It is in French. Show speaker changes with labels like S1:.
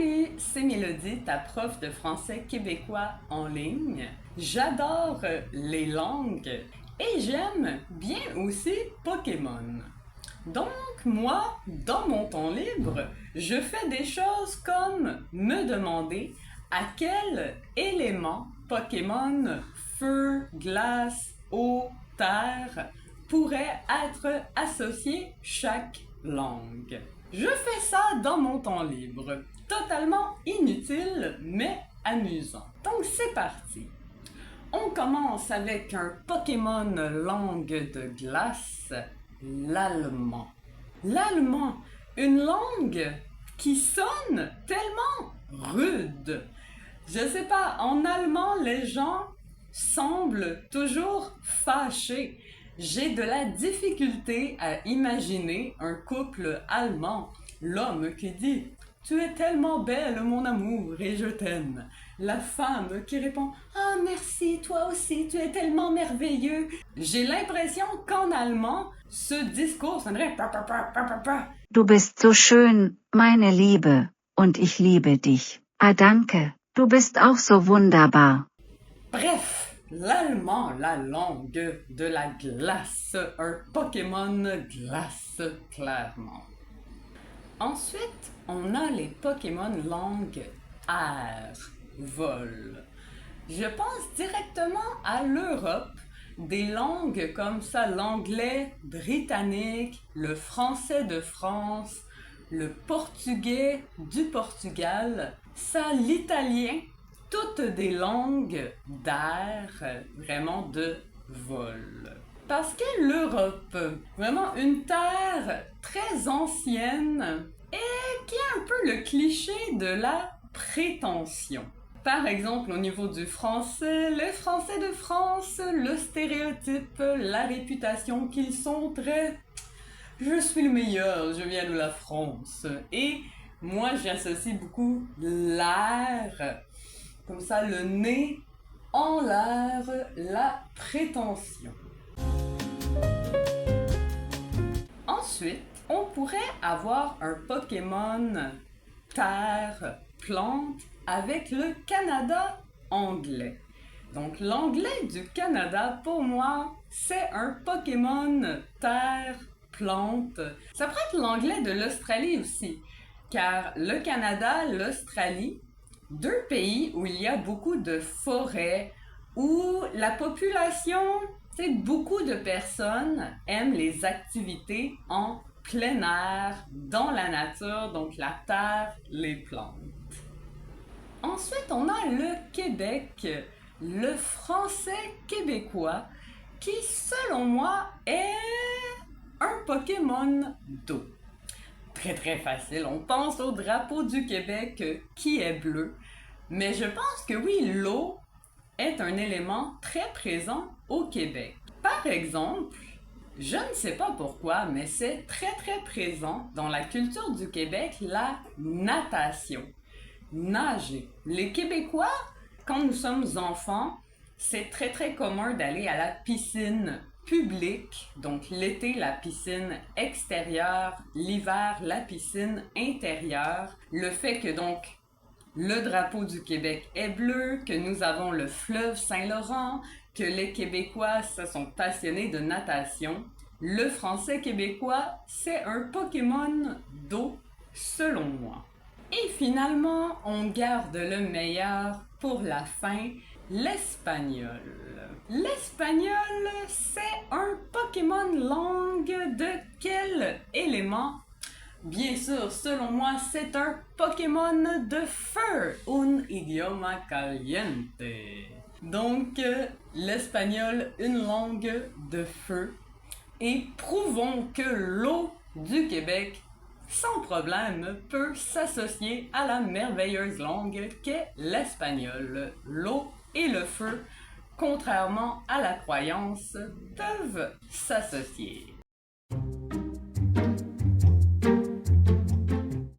S1: Salut, c'est Mélodie, ta prof de français québécois en ligne. J'adore les langues et j'aime bien aussi Pokémon. Donc moi, dans mon temps libre, je fais des choses comme me demander à quel élément Pokémon, feu, glace, eau, terre pourrait être associé chaque langue. Je fais ça dans mon temps libre, totalement inutile mais amusant. Donc c'est parti. On commence avec un Pokémon langue de glace, l'allemand. L'allemand, une langue qui sonne tellement rude. Je sais pas, en allemand, les gens semblent toujours fâchés. J'ai de la difficulté à imaginer un couple allemand, l'homme qui dit « Tu es tellement belle, mon amour, et je t'aime ». La femme qui répond « Ah, merci, toi aussi, tu es tellement merveilleux ». J'ai l'impression qu'en allemand, ce discours sonnerait «
S2: Du bist so schön, meine Liebe, und ich liebe dich. Ah danke, du bist auch so wunderbar. »
S1: Bref, l'allemand, la langue de la glace, un Pokémon glace, clairement. Ensuite, on a les Pokémon langue air, vol. Je pense directement à l'Europe, des langues comme ça, l'anglais britannique, le français de France, le portugais du Portugal, ça l'italien, toutes des langues d'air, vraiment de vol. Parce que l'Europe, vraiment une terre très ancienne et qui a un peu le cliché de la prétention. Par exemple, au niveau du français, les Français de France, le stéréotype, la réputation qu'ils sont très « je suis le meilleur, je viens de la France ». Et moi, j'associe beaucoup l'air, comme ça, le nez en l'air, la prétention. Ensuite, on pourrait avoir un Pokémon terre, plante, avec le Canada anglais. Donc l'anglais du Canada, pour moi, c'est un Pokémon terre, plante. Ça pourrait être l'anglais de l'Australie aussi, car le Canada, l'Australie, deux pays où il y a beaucoup de forêts, où la population, beaucoup de personnes aiment les activités en plein air, dans la nature, donc la terre, les plantes. Ensuite, on a le Québec, le français québécois, qui, selon moi, est un Pokémon d'eau. Très très facile, on pense au drapeau du Québec qui est bleu, mais je pense que oui, l'eau est un élément très présent au Québec. Par exemple, je ne sais pas pourquoi, mais c'est très très présent dans la culture du Québec, la natation. Nager. Les Québécois, quand nous sommes enfants, c'est très très commun d'aller à la piscine publique, donc l'été la piscine extérieure, l'hiver la piscine intérieure. Le fait que donc le drapeau du Québec est bleu, que nous avons le fleuve Saint-Laurent, que les Québécois se sont passionnés de natation. Le français québécois, c'est un Pokémon d'eau, selon moi. Et finalement, on garde le meilleur pour la fin, l'espagnol. L'espagnol, c'est un Pokémon langue de quel élément? Bien sûr, selon moi, c'est un Pokémon de feu, un idioma caliente. Donc, l'espagnol, une langue de feu. Et prouvons que l'eau du Québec, sans problème, peut s'associer à la merveilleuse langue qu'est l'espagnol. L'eau et le feu, contrairement à la croyance, peuvent s'associer.